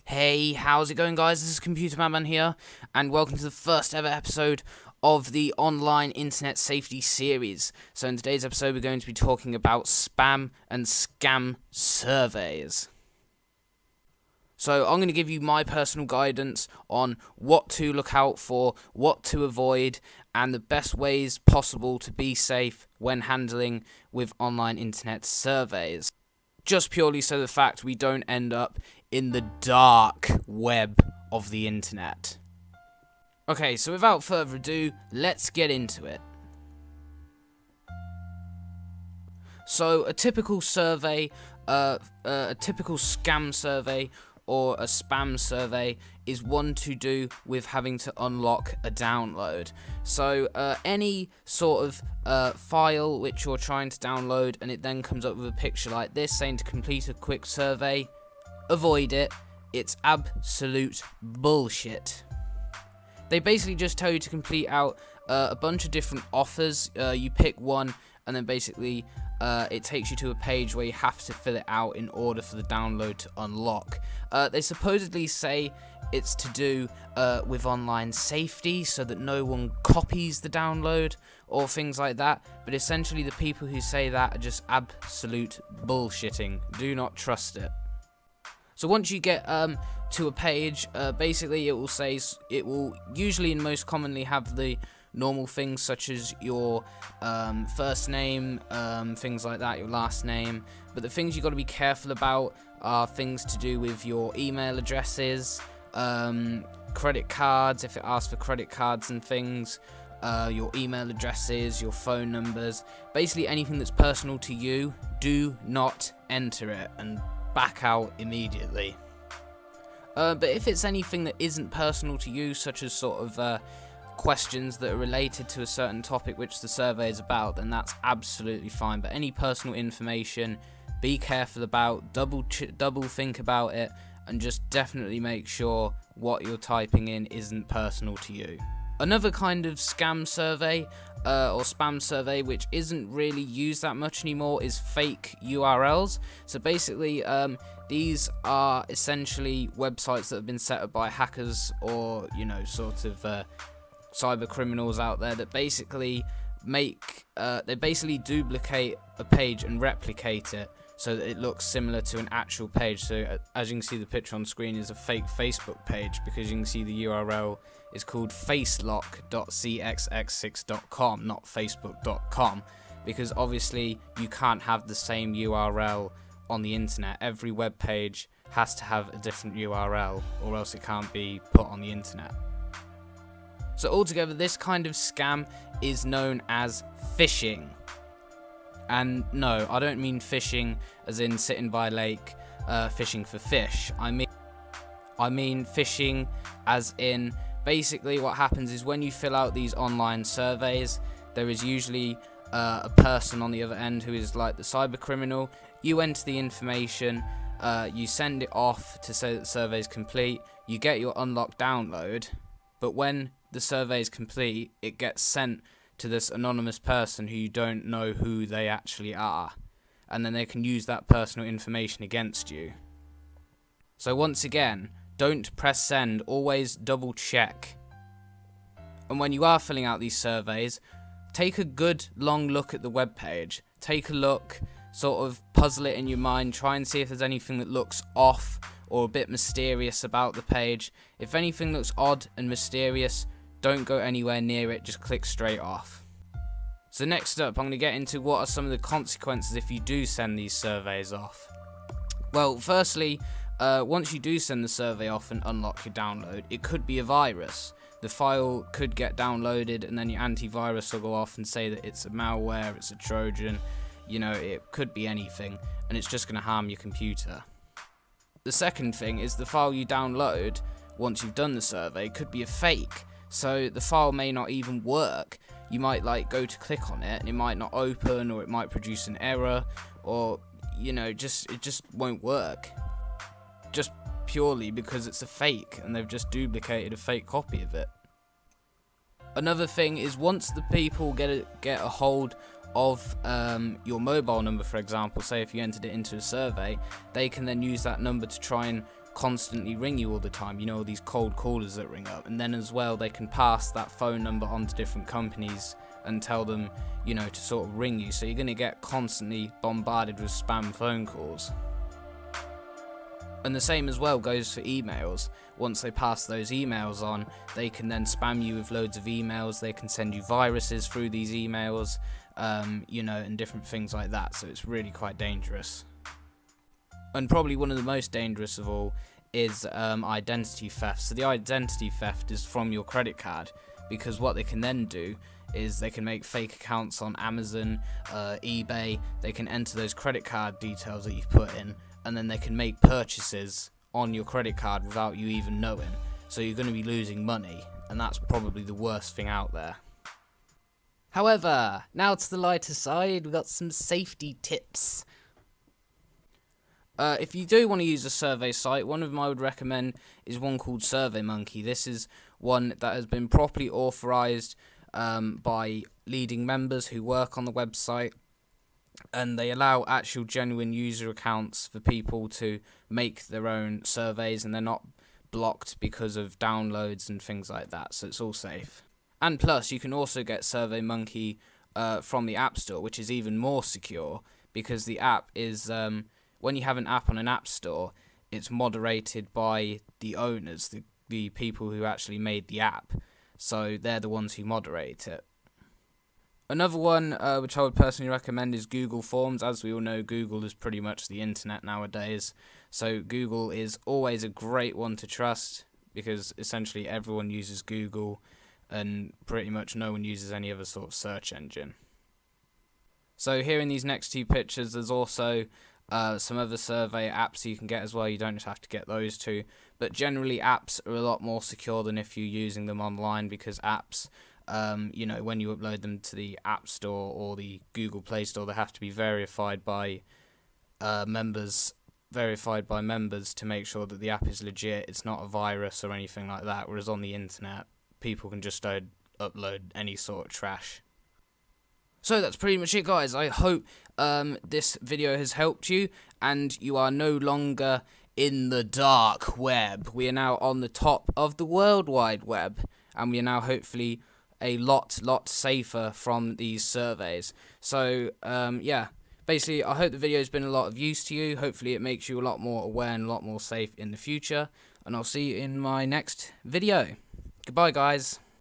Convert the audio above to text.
Hey, how's it going, guys? This is ComputerMadMan here, and welcome to the first ever episode of the online internet safety series. So in today's episode, we're going to be talking about spam and scam surveys. So I'm going to give you my personal guidance on what to look out for, what to avoid, and the best ways possible to be safe when handling with online internet surveys. Just purely so the fact we don't end up in the dark web of the internet. Okay, so without further ado, let's get into it. So a typical survey, a typical scam survey or a spam survey is one to do with having to unlock a download. So any sort of file which you're trying to download and it then comes up with a picture like this saying to complete a quick survey, avoid it. It's absolute bullshit. They basically just tell you to complete out a bunch of different offers. You pick one and then basically it takes you to a page where you have to fill it out in order for the download to unlock. They supposedly say it's to do with online safety so that no one copies the download or things like that, but essentially the people who say that are just absolute bullshitting. Do not trust it. So once you get to a page, basically it will usually and most commonly have the normal things such as your first name, things like that, your last name. But the things you've got to be careful about are things to do with your email addresses, credit cards, if it asks for credit cards and things, your email addresses, your phone numbers. Basically anything that's personal to you, do not enter it and back out immediately. But if it's anything that isn't personal to you, such as sort of questions that are related to a certain topic which the survey is about, then that's absolutely fine. But any personal information, be careful about, double think about it, and just definitely make sure what you're typing in isn't personal to you. Another kind of scam survey or spam survey which isn't really used that much anymore is fake URLs. So basically these are essentially websites that have been set up by hackers or sort of cyber criminals out there that basically they basically duplicate a page and replicate it so that it looks similar to an actual page. So as you can see, the picture on screen is a fake Facebook page because you can see the URL is called facelock.cxx6.com, not facebook.com, because obviously you can't have the same URL on the internet. Every web page has to have a different URL or else it can't be put on the internet. So altogether, this kind of scam is known as phishing. And no, I don't mean fishing as in sitting by a lake fishing for fish. I mean fishing as in basically what happens is when you fill out these online surveys, there is usually a person on the other end who is like the cyber criminal. You enter the information, you send it off to say that the survey is complete, you get your unlocked download, but when the survey is complete, it gets sent to this anonymous person who you don't know who they actually are, and then they can use that personal information against you. So once again, don't press send, always double check. And when you are filling out these surveys, take a good long look at the web page. Take a look, sort of puzzle it in your mind, try and see if there's anything that looks off or a bit mysterious about the page. If anything looks odd and mysterious, don't go anywhere near it, just click straight off. So next up, I'm going to get into what are some of the consequences if you do send these surveys off. Well, firstly, once you do send the survey off and unlock your download, it could be a virus. The file could get downloaded and then your antivirus will go off and say that it's a malware, it's a Trojan, it could be anything, and it's just going to harm your computer. The second thing is the file you download once you've done the survey could be a fake. So the file may not even work. You might go to click on it and it might not open, or it might produce an error, or it just won't work. Just purely because it's a fake and they've just duplicated a fake copy of it. Another thing is once the people get a hold of your mobile number, for example, say if you entered it into a survey, they can then use that number to try and constantly ring you all the time, you know, all these cold callers that ring up. And then as well, they can pass that phone number on to different companies and tell them, you know, to sort of ring you. So you're going to get constantly bombarded with spam phone calls. And the same as well goes for emails. Once they pass those emails on, they can then spam you with loads of emails. They can send you viruses through these emails, you know, and different things like that. So it's really quite dangerous. And probably one of the most dangerous of all is identity theft. So the identity theft is from your credit card, because what they can then do is they can make fake accounts on Amazon, eBay. They can enter those credit card details that you've put in, and then they can make purchases on your credit card without you even knowing. So you're going to be losing money, and that's probably the worst thing out there. However, now to the lighter side, we've got some safety tips. If you do want to use a survey site, one of them I would recommend is one called SurveyMonkey. This is one that has been properly authorized by leading members who work on the website, and they allow actual genuine user accounts for people to make their own surveys, and they're not blocked because of downloads and things like that, so it's all safe. And plus, you can also get SurveyMonkey from the App Store, which is even more secure, because the app is, when you have an app on an app store, it's moderated by the owners, the people who actually made the app, so they're the ones who moderate it. Another one which I would personally recommend is Google Forms. As we all know, Google is pretty much the internet nowadays, so Google is always a great one to trust, because essentially everyone uses Google and pretty much no one uses any other sort of search engine. So here in these next two pictures, there's also some other survey apps you can get as well. You don't just have to get those two, but generally apps are a lot more secure than if you're using them online, because apps, you know, when you upload them to the App Store or the Google Play Store, they have to be verified by members to make sure that the app is legit. It's not a virus or anything like that, whereas on the internet, people can just upload any sort of trash. So that's pretty much it, guys. I hope this video has helped you, and you are no longer in the dark web. We are now on the top of the World Wide Web, and we are now hopefully a lot safer from these surveys. So yeah, basically I hope the video has been a lot of use to you. Hopefully it makes you a lot more aware and a lot more safe in the future, and I'll see you in my next video. Goodbye, guys.